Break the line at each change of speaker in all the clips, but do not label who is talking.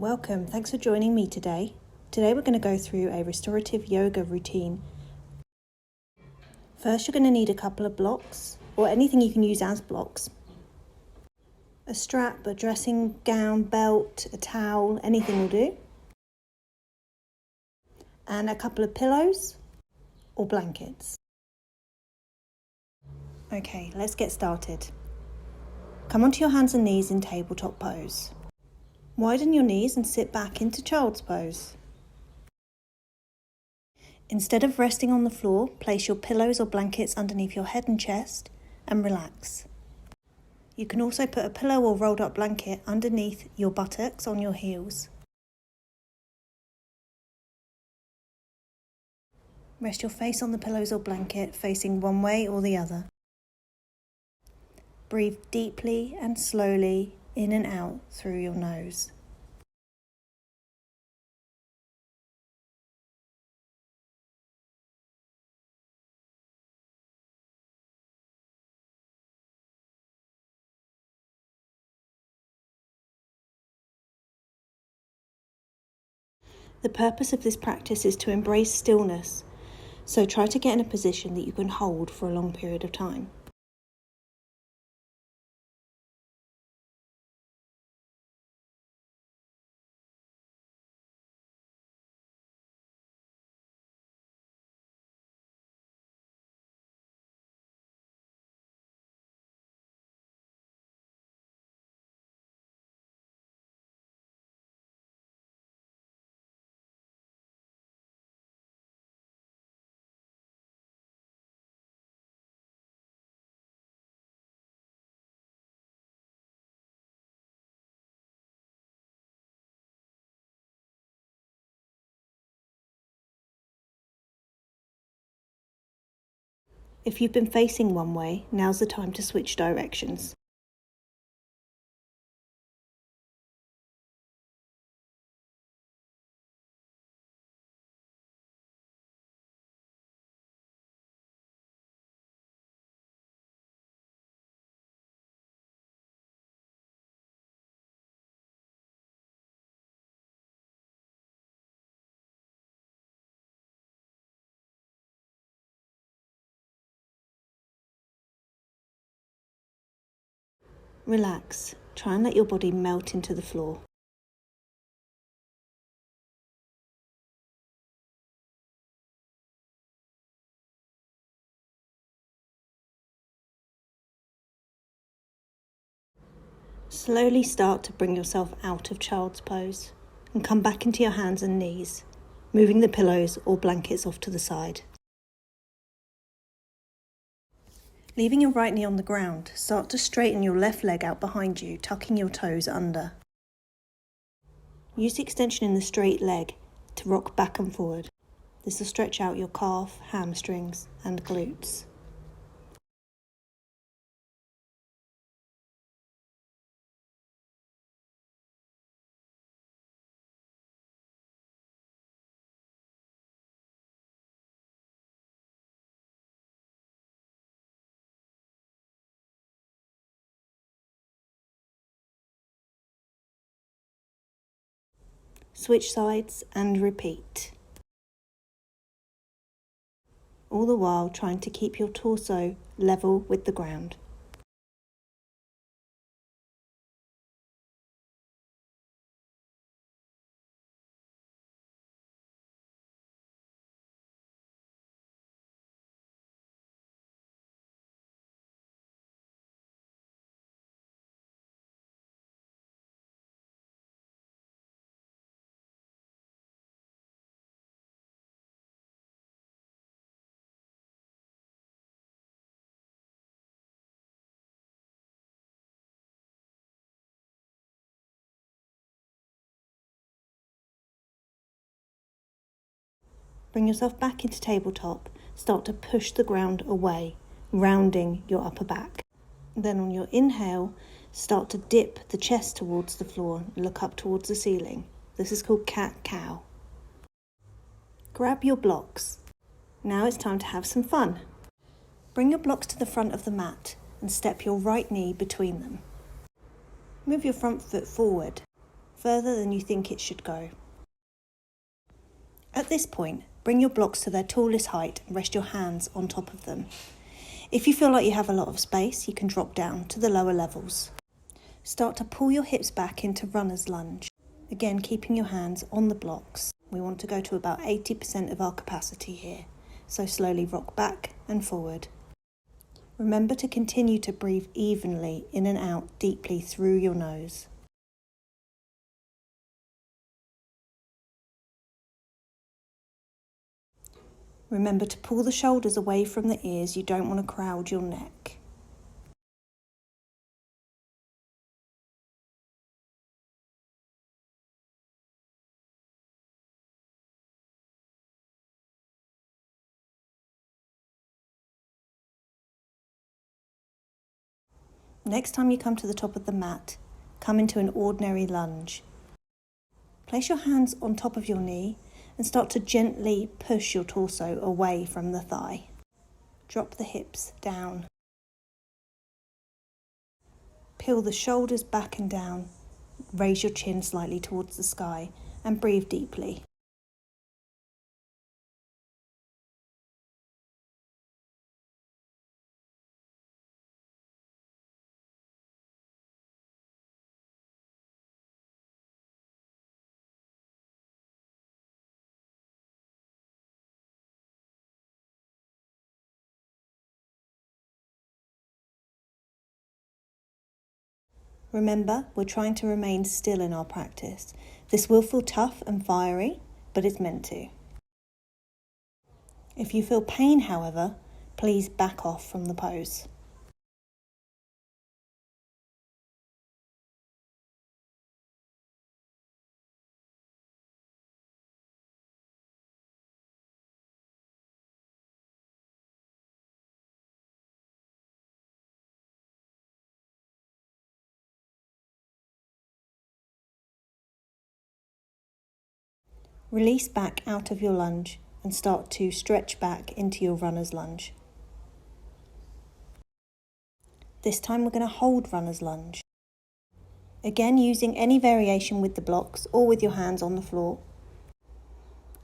Welcome, thanks for joining me today. Today we're going to go through a restorative yoga routine. First you're going to need a couple of blocks, or anything you can use as blocks. A strap, a dressing gown, belt, a towel, anything will do. And a couple of pillows or blankets. Okay, let's get started. Come onto your hands and knees in tabletop pose. Widen your knees and sit back into child's pose. Instead of resting on the floor, place your pillows or blankets underneath your head and chest and relax. You can also put a pillow or rolled up blanket underneath your buttocks on your heels. Rest your face on the pillows or blanket, facing one way or the other. Breathe deeply and slowly in and out through your nose. The purpose of this practice is to embrace stillness, so try to get in a position that you can hold for a long period of time. If you've been facing one way, now's the time to switch directions. Relax. Try and let your body melt into the floor. Slowly start to bring yourself out of child's pose and come back into your hands and knees, moving the pillows or blankets off to the side. Leaving your right knee on the ground, start to straighten your left leg out behind you, tucking your toes under. Use the extension in the straight leg to rock back and forward. This will stretch out your calf, hamstrings and glutes. Switch sides and repeat. All the while trying to keep your torso level with the ground. Bring yourself back into tabletop. Start to push the ground away, rounding your upper back. Then on your inhale, start to dip the chest towards the floor and look up towards the ceiling. This is called cat-cow. Grab your blocks. Now it's time to have some fun. Bring your blocks to the front of the mat and step your right knee between them. Move your front foot forward. further than you think it should go. At this point, bring your blocks to their tallest height and rest your hands on top of them. If you feel like you have a lot of space, you can drop down to the lower levels. Start to pull your hips back into runner's lunge. Again, keeping your hands on the blocks. We want to go to about 80% of our capacity here. So slowly rock back and forward. Remember to continue to breathe evenly in and out deeply through your nose. Remember to pull the shoulders away from the ears. You don't want to crowd your neck. Next time you come to the top of the mat, come into an ordinary lunge. Place your hands on top of your knee and start to gently push your torso away from the thigh. Drop the hips down. Peel the shoulders back and down. Raise your chin slightly towards the sky and breathe deeply. Remember, we're trying to remain still in our practice. This will feel tough and fiery, but it's meant to. If you feel pain, however, please back off from the pose. Release back out of your lunge and start to stretch back into your runner's lunge. This time we're going to hold runner's lunge. Again, using any variation with the blocks or with your hands on the floor.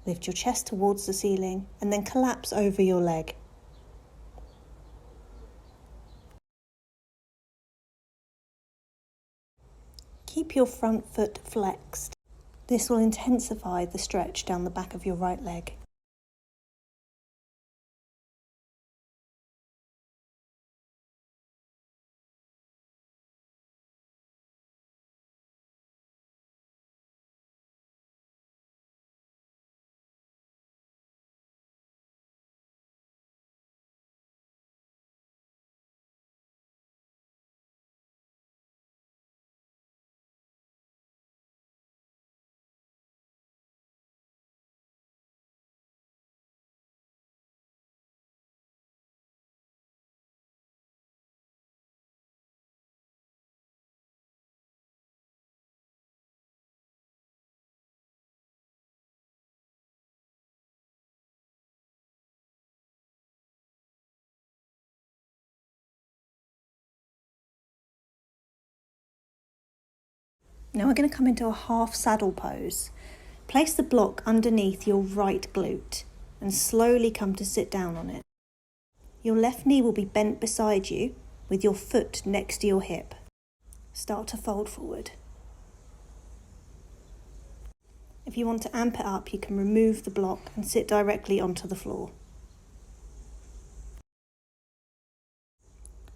Lift your chest towards the ceiling and then collapse over your leg. Keep your front foot flexed. This will intensify the stretch down the back of your right leg. Now we're going to come into a half saddle pose. Place the block underneath your right glute and slowly come to sit down on it. Your left knee will be bent beside you with your foot next to your hip. Start to fold forward. If you want to amp it up, you can remove the block and sit directly onto the floor.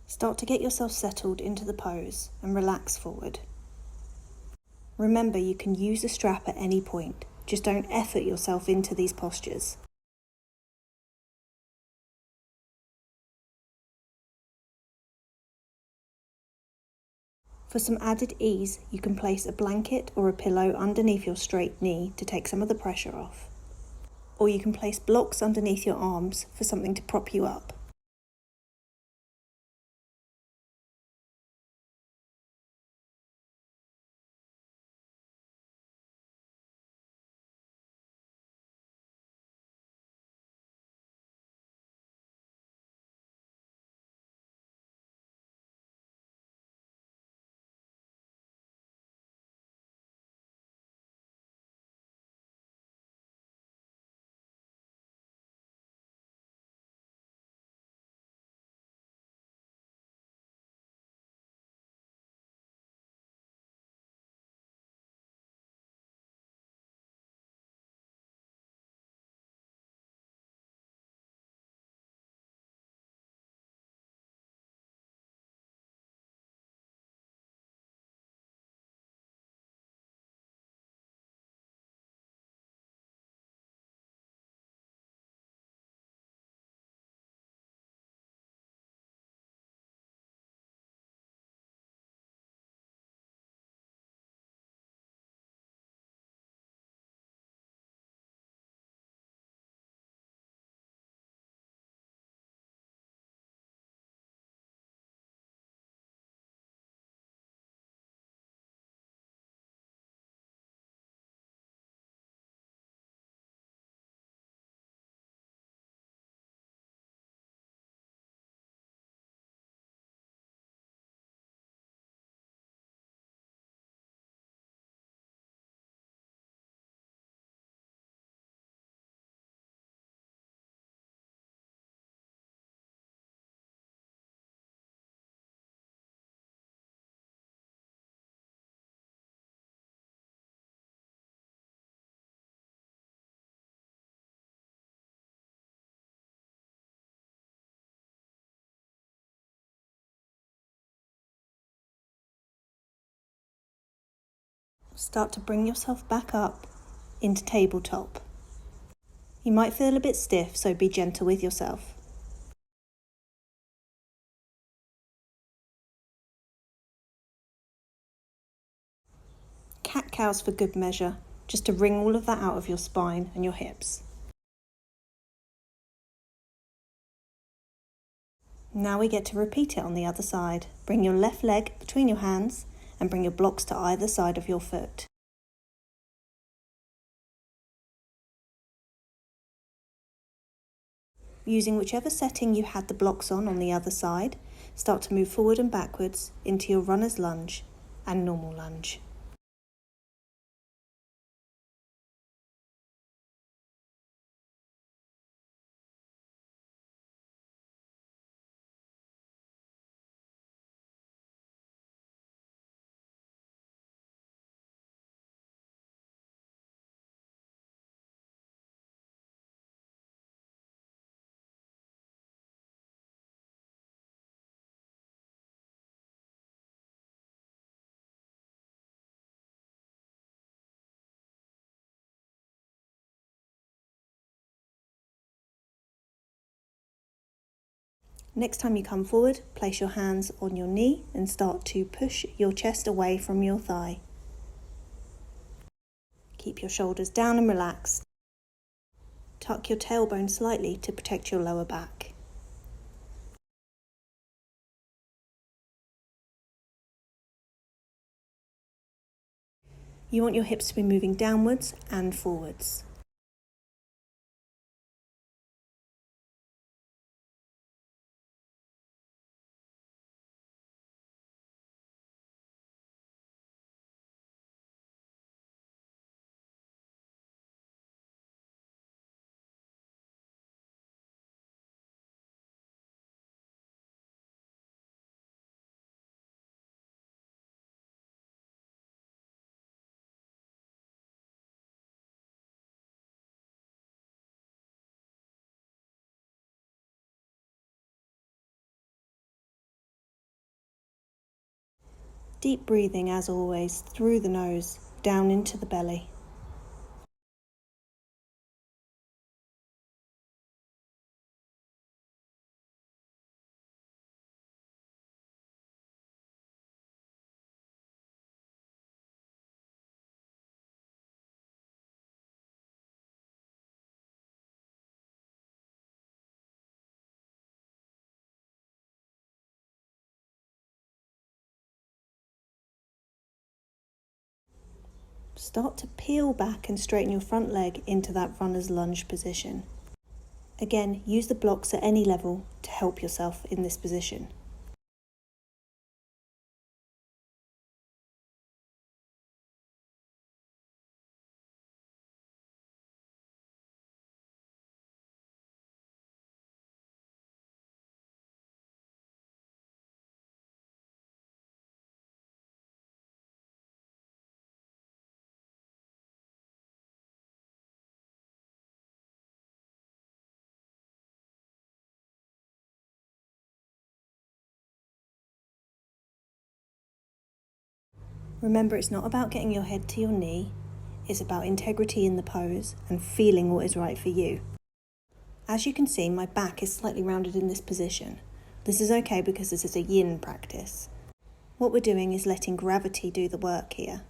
Start to get yourself settled into the pose and relax forward. Remember, you can use a strap at any point. Just don't effort yourself into these postures. For some added ease, you can place a blanket or a pillow underneath your straight knee to take some of the pressure off. Or you can place blocks underneath your arms for something to prop you up. Start to bring yourself back up into tabletop. You might feel a bit stiff, so be gentle with yourself. Cat-cows for good measure, just to wring all of that out of your spine and your hips. Now we get to repeat it on the other side. Bring your left leg between your hands and bring your blocks to either side of your foot. Using whichever setting you had the blocks on the other side, start to move forward and backwards into your runner's lunge and normal lunge. Next time you come forward, place your hands on your knee and start to push your chest away from your thigh. Keep your shoulders down and relaxed. Tuck your tailbone slightly to protect your lower back. You want your hips to be moving downwards and forwards. Deep breathing as always through the nose, down into the belly. Start to peel back and straighten your front leg into that runner's lunge position. Again, use the blocks at any level to help yourself in this position. Remember, it's not about getting your head to your knee, it's about integrity in the pose and feeling what is right for you. As you can see, my back is slightly rounded in this position. This is okay because this is a yin practice. What we're doing is letting gravity do the work here.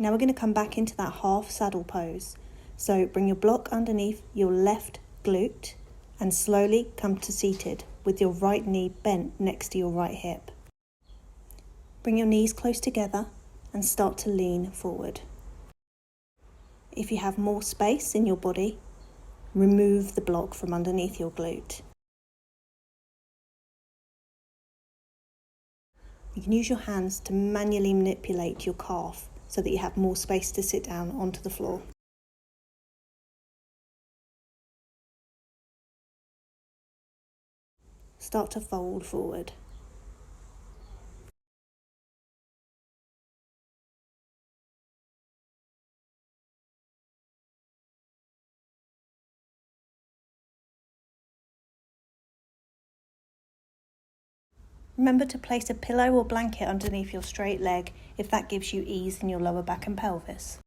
Now we're going to come back into that half saddle pose. So bring your block underneath your left glute and slowly come to seated with your right knee bent next to your right hip. Bring your knees close together and start to lean forward. If you have more space in your body, remove the block from underneath your glute. You can use your hands to manually manipulate your calf so that you have more space to sit down onto the floor. Start to fold forward. Remember to place a pillow or blanket underneath your straight leg if that gives you ease in your lower back and pelvis.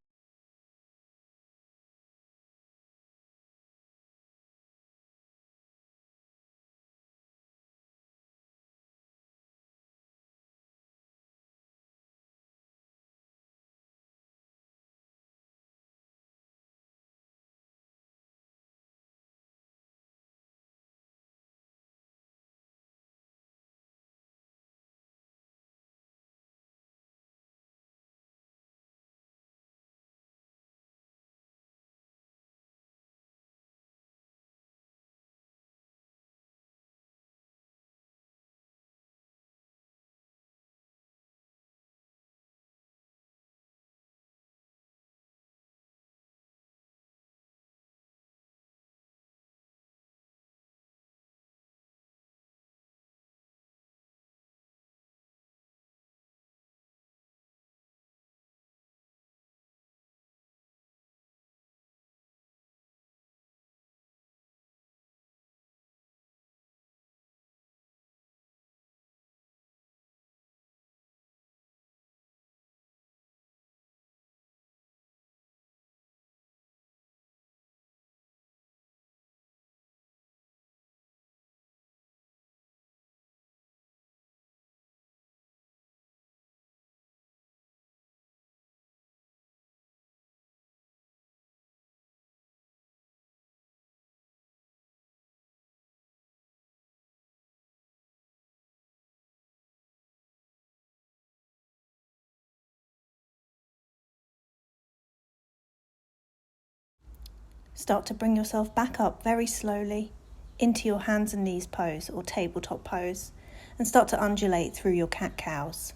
Start to bring yourself back up very slowly into your hands and knees pose or tabletop pose and start to undulate through your cat-cows.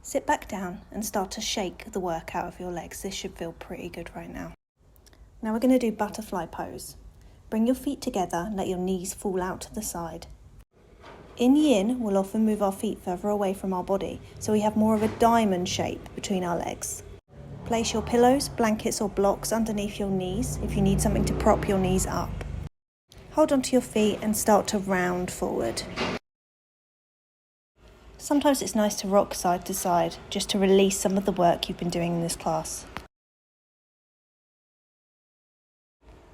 Sit back down and start to shake the work out of your legs. This should feel pretty good right now. Now we're going to do butterfly pose. Bring your feet together and let your knees fall out to the side. In yin, we'll often move our feet further away from our body, so we have more of a diamond shape between our legs. Place your pillows, blankets or blocks underneath your knees if you need something to prop your knees up. Hold onto your feet and start to round forward. Sometimes it's nice to rock side to side, just to release some of the work you've been doing in this class.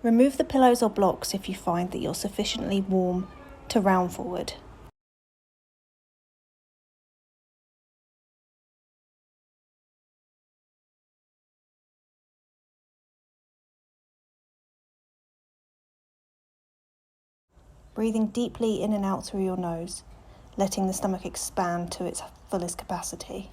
Remove the pillows or blocks if you find that you're sufficiently warm to round forward. Breathing deeply in and out through your nose, letting the stomach expand to its fullest capacity.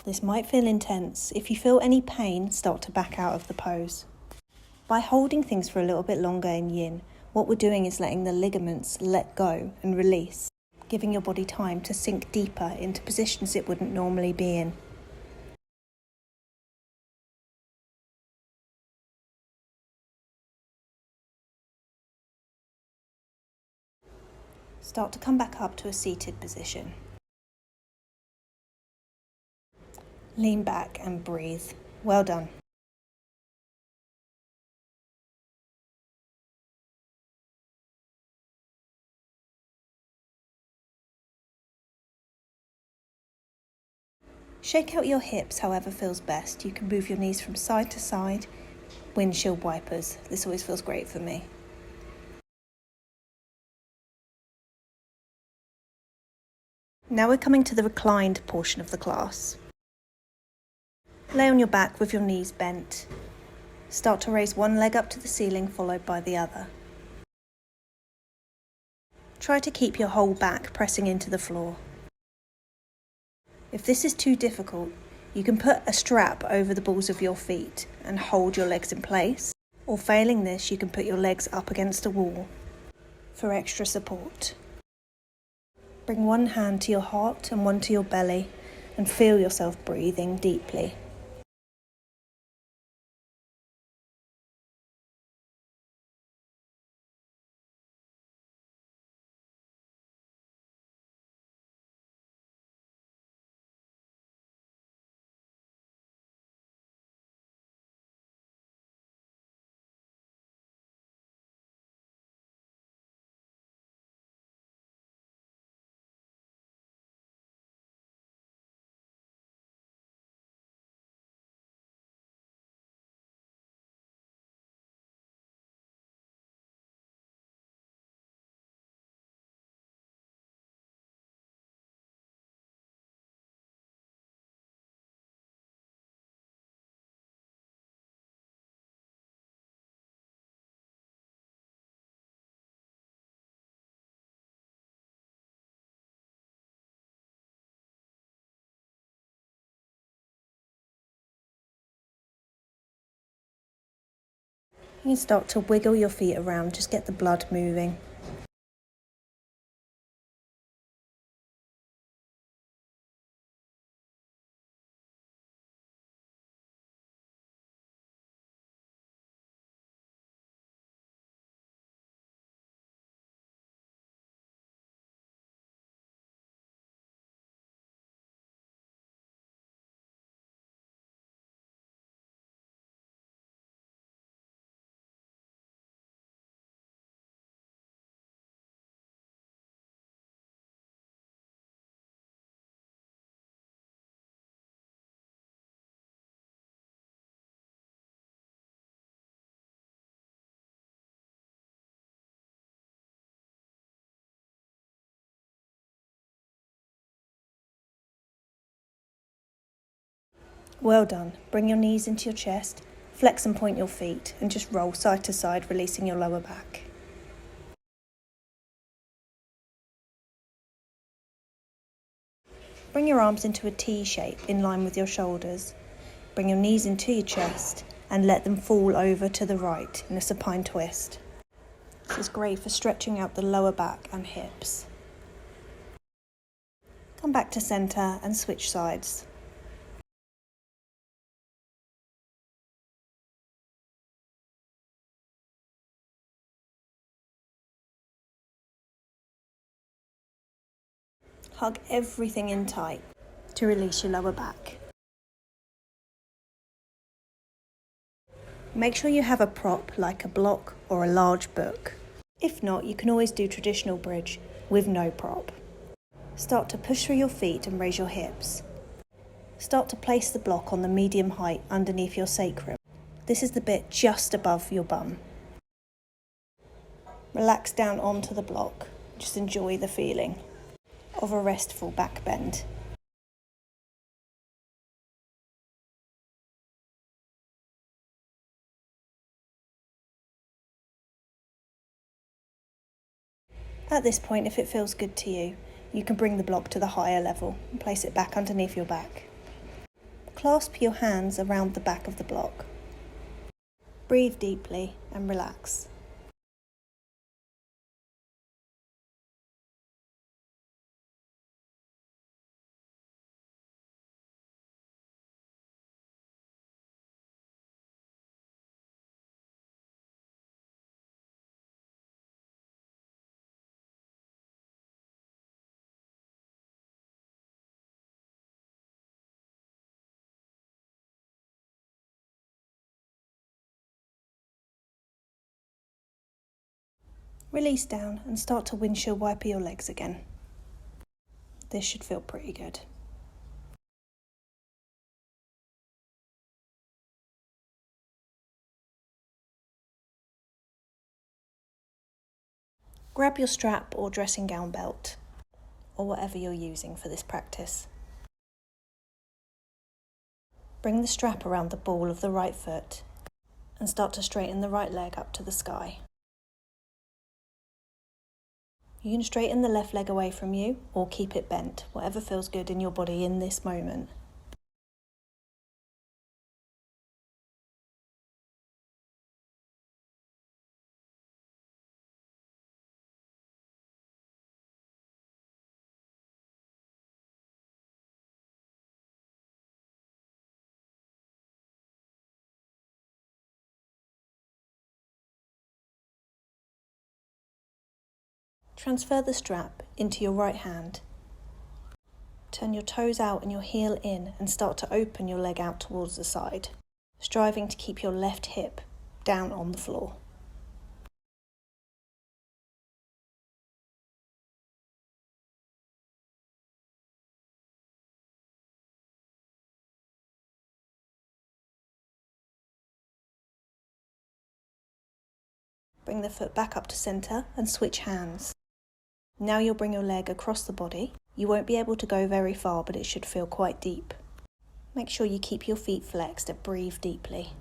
This might feel intense. If you feel any pain, start to back out of the pose. By holding things for a little bit longer in yin, what we're doing is letting the ligaments let go and release. giving your body time to sink deeper into positions it wouldn't normally be in. Start to come back up to a seated position. Lean back and breathe. Well done. Shake out your hips however feels best. You can move your knees from side to side. Windshield wipers. This always feels great for me. Now we're coming to the reclined portion of the class. Lay on your back with your knees bent. Start to raise one leg up to the ceiling, followed by the other. Try to keep your whole back pressing into the floor. If this is too difficult, you can put a strap over the balls of your feet and hold your legs in place, or failing this, you can put your legs up against a wall for extra support. Bring one hand to your heart and one to your belly and feel yourself breathing deeply. You can start to wiggle your feet around, just get the blood moving. Well done. Bring your knees into your chest, flex and point your feet, and just roll side to side, releasing your lower back. Bring your arms into a T shape in line with your shoulders. Bring your knees into your chest and let them fall over to the right in a supine twist. This is great for stretching out the lower back and hips. Come back to centre and switch sides. Hug everything in tight to release your lower back. Make sure you have a prop like a block or a large book. If not, you can always do traditional bridge with no prop. Start to push through your feet and raise your hips. Start to place the block on the medium height underneath your sacrum. This is the bit just above your bum. Relax down onto the block. Just enjoy the feeling of a restful back bend. At this point, if it feels good to you, you can bring the block to the higher level and place it back underneath your back. Clasp your hands around the back of the block. Breathe deeply and relax. Release down and start to windshield wiper your legs again. This should feel pretty good. Grab your strap or dressing gown belt, or whatever you're using for this practice. Bring the strap around the ball of the right foot and start to straighten the right leg up to the sky. You can straighten the left leg away from you or keep it bent, whatever feels good in your body in this moment. Transfer the strap into your right hand. Turn your toes out and your heel in and start to open your leg out towards the side, striving to keep your left hip down on the floor. Bring the foot back up to centre and switch hands. Now you'll bring your leg across the body. You won't be able to go very far, but it should feel quite deep. Make sure you keep your feet flexed and breathe deeply.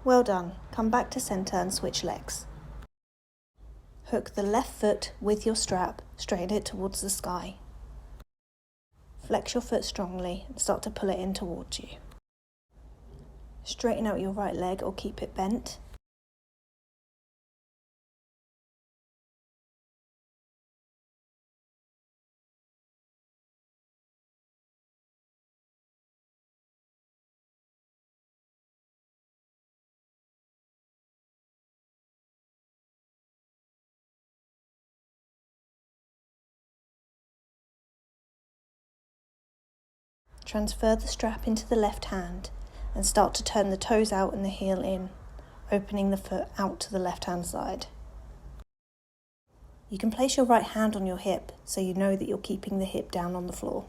Well done. Come back to centre and switch legs. Hook the left foot with your strap, straighten it towards the sky. Flex your foot strongly and start to pull it in towards you. Straighten out your right leg or keep it bent. Transfer the strap into the left hand and start to turn the toes out and the heel in, opening the foot out to the left hand side. You can place your right hand on your hip so you know that you're keeping the hip down on the floor.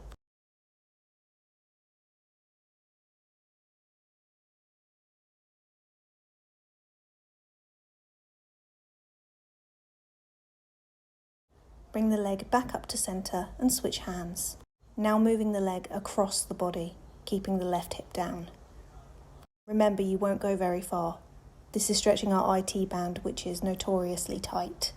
Bring the leg back up to centre and switch hands. Now moving the leg across the body, keeping the left hip down. Remember, you won't go very far. This is stretching our IT band, which is notoriously tight.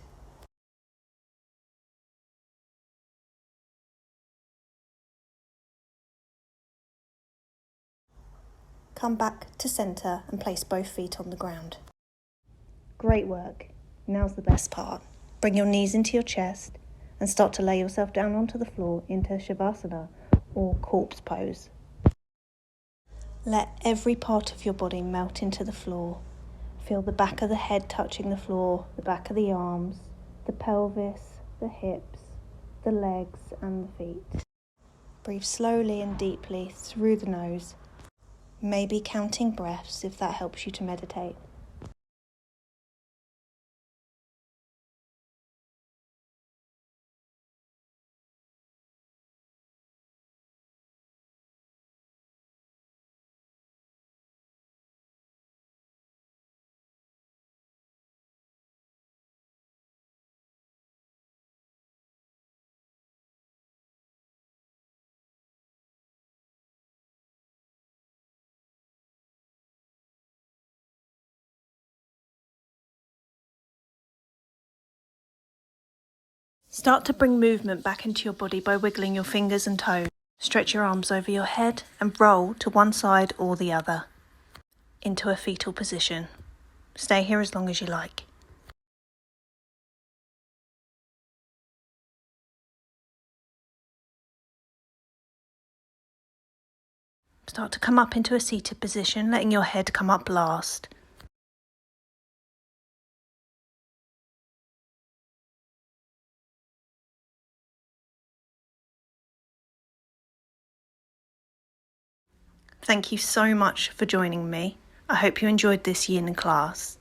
Come back to centre and place both feet on the ground. Great work. Now's the best part. Bring your knees into your chest and start to lay yourself down onto the floor into Shavasana or corpse pose. Let every part of your body melt into the floor. Feel the back of the head touching the floor, the back of the arms, the pelvis, the hips, the legs and the feet. Breathe slowly and deeply through the nose, maybe counting breaths if that helps you to meditate. Start to bring movement back into your body by wiggling your fingers and toes. Stretch your arms over your head and roll to one side or the other into a fetal position. Stay here as long as you like. Start to come up into a seated position, letting your head come up last. Thank you so much for joining me. I hope you enjoyed this yin class.